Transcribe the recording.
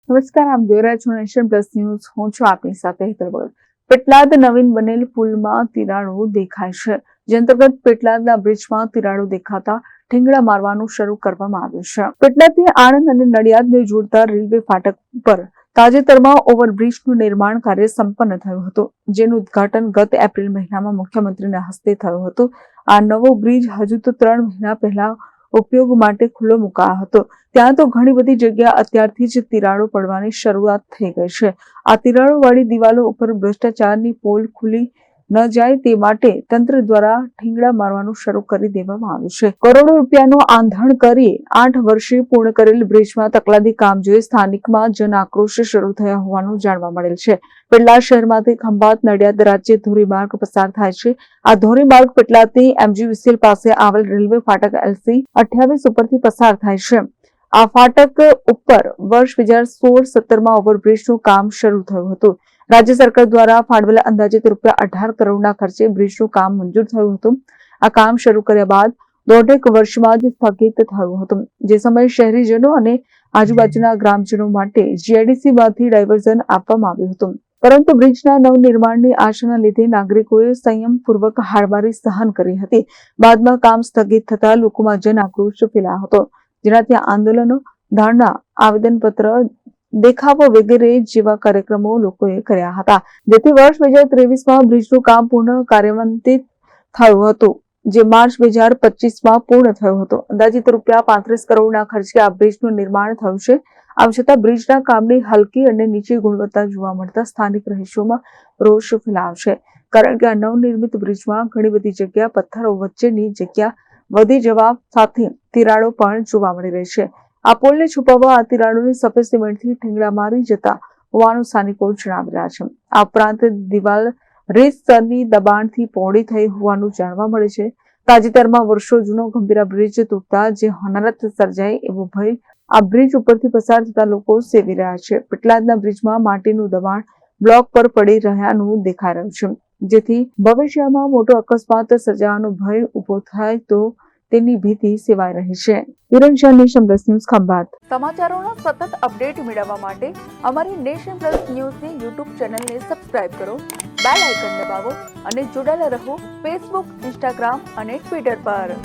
નમસ્કાર, આપ જોઈ રહ્યા છો નેશન પ્લસ ન્યૂઝ. હું છું આપની સાથે હેતલ ભગત. પેટલાદ નવીન બનેલ પુલમાં તિરાડો દેખાય છે, જે અંતર્ગત પેટલાદના બ્રિજમાં તિરાડો દેખાતા ઠીંગડા મારવાનું શરૂ કરવામાં આવ્યું છે. પેટલાદથી આણંદ અને નડિયાદને જોડતા રેલવે ફાટક પર તાજેતરમાં ઓવરબ્રિજનું નિર્માણ કાર્ય સંપન્ન થયું હતું, જેનું ઉદ્ઘાટન ગત એપ્રિલ મહિનામાં મુખ્યમંત્રીના હસ્તે થયું હતું. આ નવો બ્રિજ હજુ તો 3 મહિના પહેલા ઉપયોગ માટે ખુલ્લો મુકાયો હતો. ત્યાં તો ઘણી બધી જગ્યા અત્યારથી જ તિરાડો પડવાની શરૂઆત થઈ ગઈ છે. આ તિરાડોવાળી દિવાલો ઉપર ભ્રષ્ટાચારની પોલ ખુલી ન જાય તે માટે તંત્ર દ્વારા ઠીંગડા મારવાનું શરૂ કરી દેવામાં આવ્યું છે. કરોડો રૂપિયાનું આંધણ કરી 8 વર્ષે પૂર્ણ કરેલ બ્રિજમાં તકલાદી કામ જોઈ સ્થાનિકમાં જન આક્રોશ શરૂ થયા હોવાનું જાણવા મળેલ છે. પેટલાદ શહેરમાંથી ખંભાત નડિયાદ રાજ્ય ધોરીમાર્ગ પસાર થાય છે. આ ધોરીમાર્ગ પેટલાદથી MGVCL પાસે આવેલ રેલવે ફાટક LC 28 ઉપરથી પસાર થાય છે. આ ફાટક ઉપર વર્ષ 2016-17માં ઓવરબ્રિજનું કામ શરૂ થયું હતું. રાજ્ય સરકાર દ્વારા ફાળવેલા અંદાજિત ₹18 કરોડના ખર્ચે બ્રિજનું કામ મંજૂર થયું હતું. આ કામ શરૂ કર્યા બાદ 1.5 વર્ષમાં જ સ્થગિત થયું હતું, જે સમયે શહેરીજનો અને આજુબાજુના ગ્રામજનો માટે GIDC માંથી ડાયવર્ઝન આપવામાં આવ્યું હતું. પરંતુ બ્રિજના નવનિર્માણની આશાના લીધે નાગરિકોએ સંયમપૂર્વક હાડમારી સહન કરી હતી. બાદમાં કામ સ્થગિત થતા લોકોમાં જન આક્રોશ ફેલાયો હતો, જેનાથી આંદોલનો, ધરણા, આવેદનપત્ર, દેખાવો વગેરે જેવા કાર્યક્રમો લોકોએ કર્યા હતા, જેથી વર્ષ 2023માં બ્રિજનું કામ પૂર્ણ કાર્યાન્વિત થયું હતું, જે માર્ચ 2025માં પૂર્ણ થયું હતું. અંદાજિત ₹35 કરોડના ખર્ચે આ બ્રિજનું નિર્માણ થયું છે. આમ છતાં બ્રિજના કામની હલકી અને નીચી ગુણવત્તા જોવા મળતા સ્થાનિક રહીશોમાં રોષ ફેલાયો છે, કારણ કે આ નવનિર્મિત બ્રિજમાં ઘણી બધી જગ્યા પથ્થરો વચ્ચેની જગ્યા વધી જવા સાથે તિરાડો પણ જોવા મળી રહી છે. આ પુલને છુપાવવા આ તિરાડોને સફેદ સિમેન્ટથી ઠીંગડા મારી જતા હોવાનું સ્થાનિકો જણાવી રહ્યા છે. આ ઉપરાંત દિવાલ રેત સ્તરની દબાણથી પહોળી થઈ હોવાનું જાણવા મળે છે. તાજેતરમાં વર્ષો જૂનો ગંભીરા બ્રિજ તૂટતા જે હોનારત સર્જાય એવો ભય આ બ્રિજ ઉપરથી પસાર થતા લોકો સેવી રહ્યા છે. પેટલાદના બ્રિજમાં માટીનું દબાણ બ્લોક પર પડી રહ્યાનું દેખાઈ રહ્યું છે, જેથી ભવિષ્યમાં મોટો અકસ્માત સર્જાવાનો ભય ઉભો થાય તો તેની ભીતિ સેવાઈ રહી છે. Nation Plus News Khambhat. સમાચારોના સતત અપડેટ મેળવવા માટે અમારી નેશન પ્લસ ન્યૂઝની YouTube ચેનલને સબસ્ક્રાઇબ કરો, બેલ આઇકન દબાવો અને જોડાયેલા રહો Facebook, Instagram અને Twitter પર.